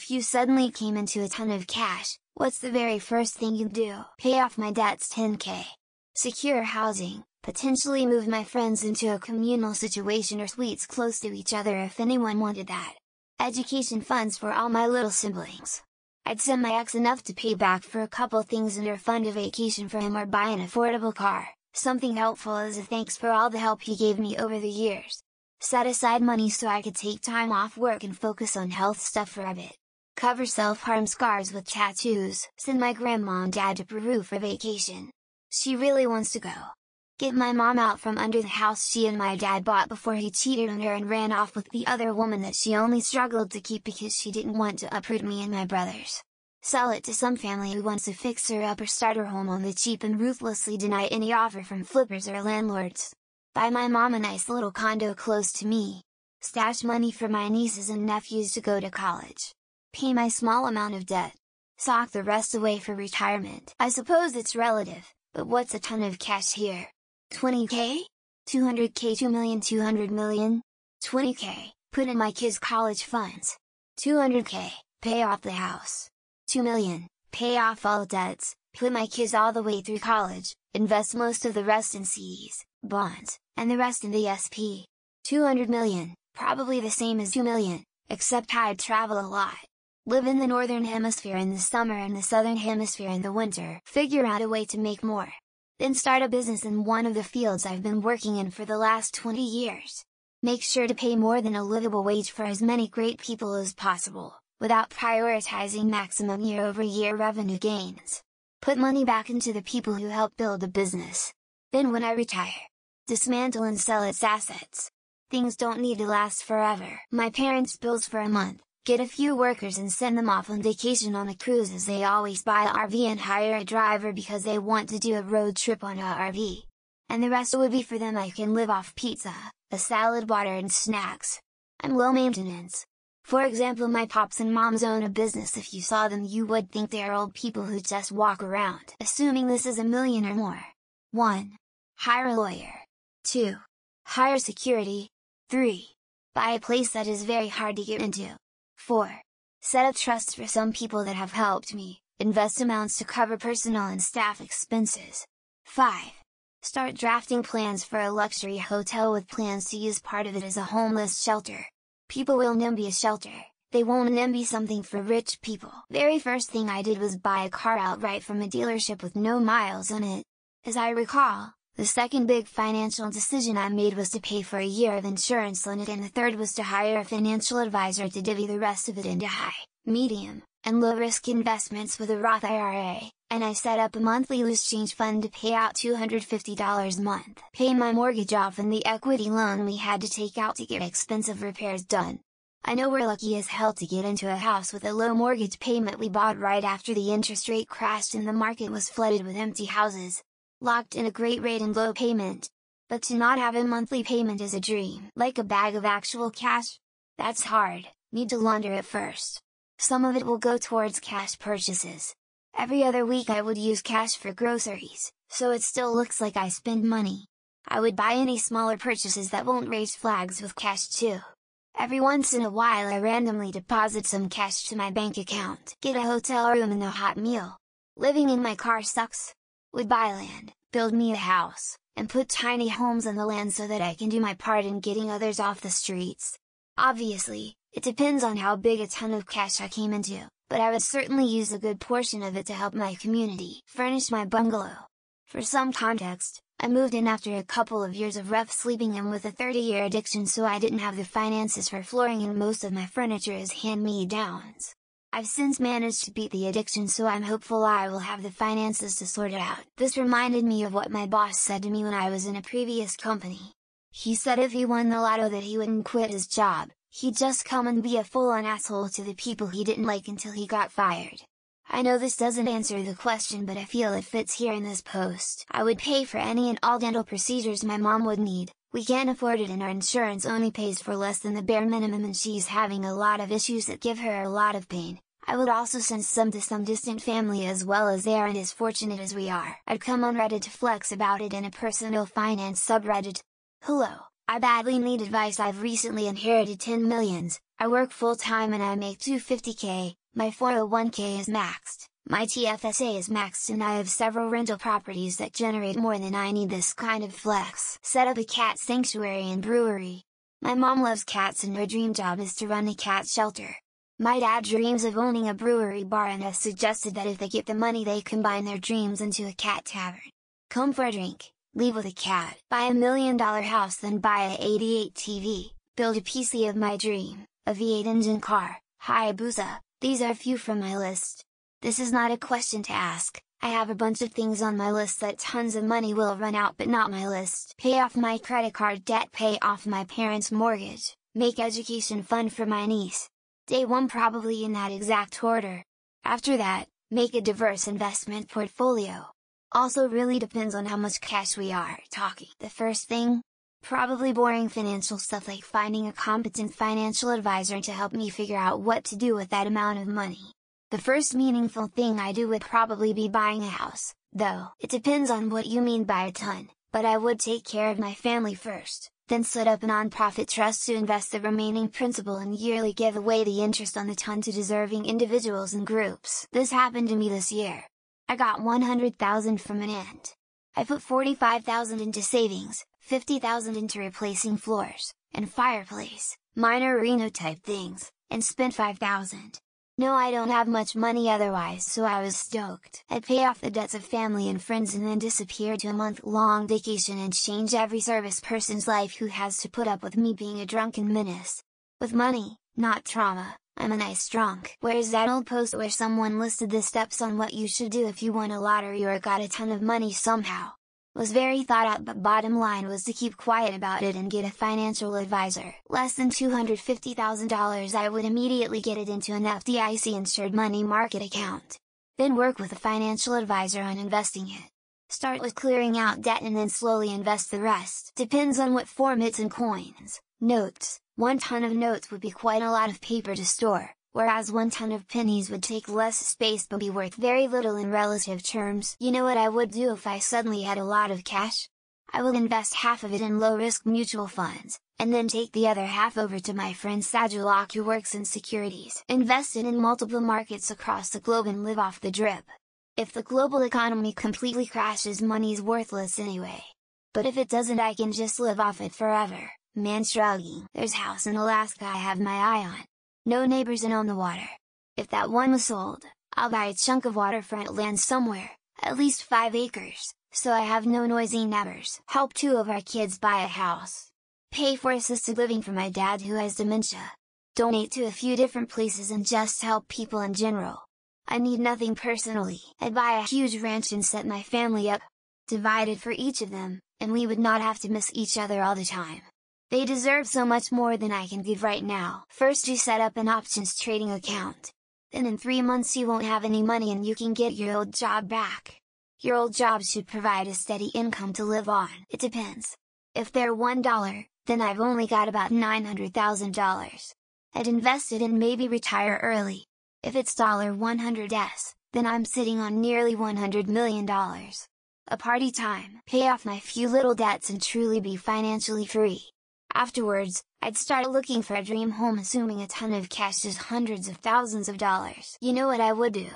If you suddenly came into a ton of cash, what's the very first thing you'd do? Pay off my debts 10K. Secure housing, potentially move my friends into a communal situation or suites close to each other if anyone wanted that. Education funds for all my little siblings. I'd send my ex enough to pay back for a couple things and or fund a vacation for him or buy an affordable car, something helpful as a thanks for all the help he gave me over the years. Set aside money so I could take time off work and focus on health stuff for a bit. Cover self-harm scars with tattoos. Send my grandma and dad to Peru for vacation. She really wants to go. Get my mom out from under the house she and my dad bought before he cheated on her and ran off with the other woman that she only struggled to keep because she didn't want to uproot me and my brothers. Sell it to some family who wants to fix her up or start her home on the cheap and ruthlessly deny any offer from flippers or landlords. Buy my mom a nice little condo close to me. Stash money for my nieces and nephews to go to college. Pay my small amount of debt. Sock the rest away for retirement. I suppose it's relative, but what's a ton of cash here? 20K? 200K? 2 million? 200 million? 20K, put in my kids' college funds. 200K, pay off the house. 2 million, pay off all debts, put my kids all the way through college, invest most of the rest in CDs, bonds, and the rest in the SP. 200 million, probably the same as 2 million, except I'd travel a lot. Live in the northern hemisphere in the summer and the southern hemisphere in the winter. Figure out a way to make more. Then start a business in one of the fields I've been working in for the last 20 years. Make sure to pay more than a livable wage for as many great people as possible, without prioritizing maximum year-over-year revenue gains. Put money back into the people who helped build the business. Then when I retire, dismantle and sell its assets. Things don't need to last forever. My parents' bills for a month. Get a few workers and send them off on vacation on a cruise as they always buy an RV and hire a driver because they want to do a road trip on a RV. And the rest would be for them. I can live off pizza, a salad, water and snacks. I'm low maintenance. For example, my pops and moms own a business. If you saw them you would think they are old people who just walk around. Assuming this is $1 million or more. 1. Hire a lawyer. 2. Hire security. 3. Buy a place that is very hard to get into. 4. Set up trusts for some people that have helped me, invest amounts to cover personal and staff expenses. 5. Start drafting plans for a luxury hotel with plans to use part of it as a homeless shelter. People will NIMBY a shelter, they won't NIMBY something for rich people. Very first thing I did was buy a car outright from a dealership with no miles on it. As I recall, the second big financial decision I made was to pay for a year of insurance on it, and the third was to hire a financial advisor to divvy the rest of it into high, medium, and low risk investments with a Roth IRA, and I set up a monthly loose change fund to pay out $250 a month. Pay my mortgage off and the equity loan we had to take out to get expensive repairs done. I know we're lucky as hell to get into a house with a low mortgage payment. We bought right after the interest rate crashed and the market was flooded with empty houses. Locked in a great rate and low payment. But to not have a monthly payment is a dream. Like a bag of actual cash? That's hard, need to launder it first. Some of it will go towards cash purchases. Every other week I would use cash for groceries, so it still looks like I spend money. I would buy any smaller purchases that won't raise flags with cash too. Every once in a while I randomly deposit some cash to my bank account. Get a hotel room and a hot meal. Living in my car sucks. Would buy land, build me a house, and put tiny homes on the land so that I can do my part in getting others off the streets. Obviously, it depends on how big a ton of cash I came into, but I would certainly use a good portion of it to help my community. Furnish my bungalow. For some context, I moved in after a couple of years of rough sleeping and with a 30-year addiction, so I didn't have the finances for flooring and most of my furniture is hand-me-downs. I've since managed to beat the addiction, so I'm hopeful I will have the finances to sort it out. This reminded me of what my boss said to me when I was in a previous company. He said if he won the lotto that he wouldn't quit his job, he'd just come and be a full-on asshole to the people he didn't like until he got fired. I know this doesn't answer the question, but I feel it fits here in this post. I would pay for any and all dental procedures my mom would need. We can't afford it and our insurance only pays for less than the bare minimum, and she's having a lot of issues that give her a lot of pain. I would also send some to some distant family as well, as they aren't as fortunate as we are. I'd come on Reddit to flex about it in a personal finance subreddit. Hello, I badly need advice. I've recently inherited 10 millions, I work full-time and I make $250K, my 401k is maxed, my TFSA is maxed and I have several rental properties that generate more than I need this kind of flex. Set up a cat sanctuary and brewery. My mom loves cats and her dream job is to run a cat shelter. My dad dreams of owning a brewery bar and has suggested that if they get the money they combine their dreams into a cat tavern. Come for a drink, leave with a cat. Buy $1 million house, then buy a 88 TV, build a PC of my dream, a V8 engine car, Hayabusa. These are few from my list. This is not a question to ask, I have a bunch of things on my list that tons of money will run out, but not my list. Pay off my credit card debt, pay off my parents' mortgage, make education fund for my niece. Day 1 probably in that exact order. After that, make a diverse investment portfolio. Also really depends on how much cash we are talking. The first thing? Probably boring financial stuff like finding a competent financial advisor to help me figure out what to do with that amount of money. The first meaningful thing I do would probably be buying a house, though it depends on what you mean by a ton, but I would take care of my family first, then set up a non-profit trust to invest the remaining principal and yearly give away the interest on the ton to deserving individuals and groups. This happened to me this year. I got $100,000 from an aunt. I put $45,000 into savings, $50,000 into replacing floors, and fireplace, minor Reno type things, and spent $5,000. No, I don't have much money otherwise, so I was stoked. I'd pay off the debts of family and friends and then disappear to a month-long vacation and change every service person's life who has to put up with me being a drunken menace. With money, not trauma, I'm a nice drunk. Where's that old post where someone listed the steps on what you should do if you won a lottery or got a ton of money somehow? Was very thought out, but bottom line was to keep quiet about it and get a financial advisor. Less than $250,000, I would immediately get it into an FDIC insured money market account. Then work with a financial advisor on investing it. Start with clearing out debt and then slowly invest the rest. Depends on what form it's in: coins, notes. 1 ton of notes would be quite a lot of paper to store, whereas 1 ton of pennies would take less space but be worth very little in relative terms. You know what I would do if I suddenly had a lot of cash? I would invest half of it in low-risk mutual funds, and then take the other half over to my friend Sajulak who works in securities. Invest it in multiple markets across the globe and live off the drip. If the global economy completely crashes, money's worthless anyway. But if it doesn't, I can just live off it forever. Man shrugging. There's house in Alaska I have my eye on. No neighbors and on the water. If that one was sold, I'll buy a chunk of waterfront land somewhere, at least 5 acres, so I have no noisy neighbors. Help 2 of our kids buy a house. Pay for assisted living for my dad who has dementia. Donate to a few different places and just help people in general. I need nothing personally. I'd buy a huge ranch and set my family up, divided for each of them, and we would not have to miss each other all the time. They deserve so much more than I can give right now. First you set up an options trading account. Then in 3 months you won't have any money and you can get your old job back. Your old job should provide a steady income to live on. It depends. If they're $1, then I've only got about $900,000. I'd invest it and maybe retire early. If it's $100s, then I'm sitting on nearly $100 million. A party time. Pay off my few little debts and truly be financially free. Afterwards, I'd start looking for a dream home, assuming a ton of cash is hundreds of thousands of dollars. You know what I would do?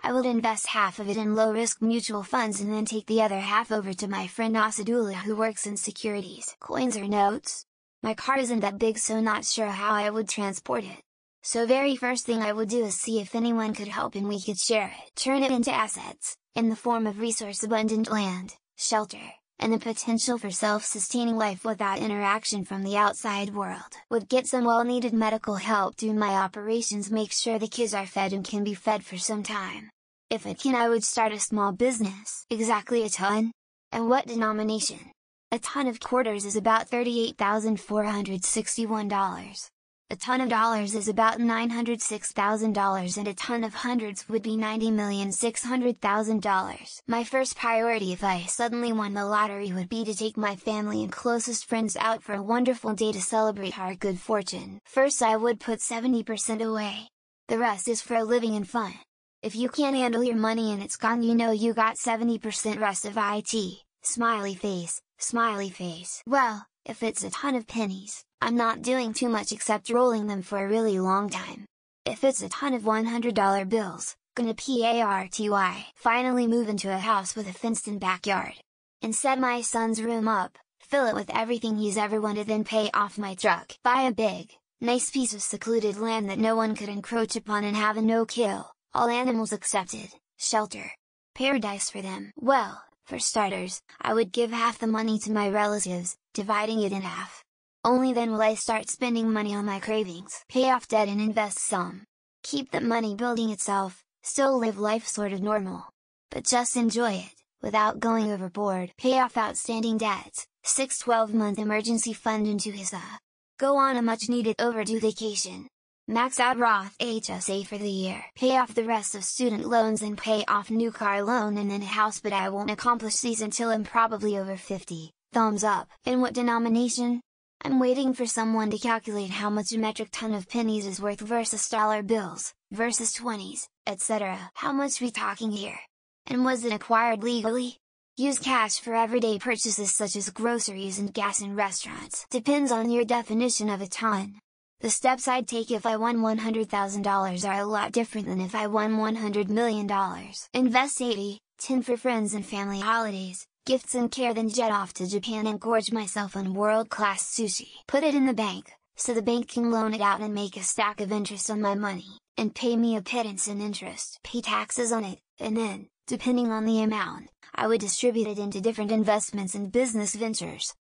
I would invest half of it in low-risk mutual funds and then take the other half over to my friend Asadullah who works in securities. Coins or notes? My car isn't that big, so not sure how I would transport it. So very first thing I would do is see if anyone could help and we could share it. Turn it into assets, in the form of resource-abundant land, shelter, and the potential for self-sustaining life without interaction from the outside world. Would get some well-needed medical help, do my operations, make sure the kids are fed and can be fed for some time. If it can, I would start a small business. Exactly a ton? And what denomination? A ton of quarters is about $38,461. A ton of dollars is about $906,000 and a ton of hundreds would be $90,600,000. My first priority if I suddenly won the lottery would be to take my family and closest friends out for a wonderful day to celebrate our good fortune. First I would put 70% away. The rest is for living and fun. If you can't handle your money and it's gone, you know you got 70% rest of it. Smiley face, smiley face. Well, If it's a ton of pennies, I'm not doing too much except rolling them for a really long time. If it's a ton of $100 bills, gonna party finally move into a house with a fenced-in backyard. And set my son's room up, fill it with everything he's ever wanted, then pay off my truck. Buy a big, nice piece of secluded land that no one could encroach upon and have a no-kill, all animals accepted, shelter. Paradise for them. Well, for starters, I would give half the money to my relatives, dividing it in half. Only then will I start spending money on my cravings. Pay off debt and invest some. Keep that money building itself, still live life sort of normal. But just enjoy it, without going overboard. Pay off outstanding debts, 6-12-month emergency fund into HISA. Go on a much needed overdue vacation. Max out Roth HSA for the year. Pay off the rest of student loans and pay off new car loan and then a house, but I won't accomplish these until I'm probably over 50. Thumbs up. In what denomination? I'm waiting for someone to calculate how much a metric ton of pennies is worth versus dollar bills, versus 20s, etc. How much we talking here? And was it acquired legally? Use cash for everyday purchases such as groceries and gas in restaurants. Depends on your definition of a ton. The steps I'd take if I won $100,000 are a lot different than if I won $100 million. Invest 80-10 for friends and family holidays, gifts and care, then jet off to Japan and gorge myself on world-class sushi. Put it in the bank, so the bank can loan it out and make a stack of interest on my money, and pay me a pittance in interest. Pay taxes on it, and then, depending on the amount, I would distribute it into different investments and business ventures.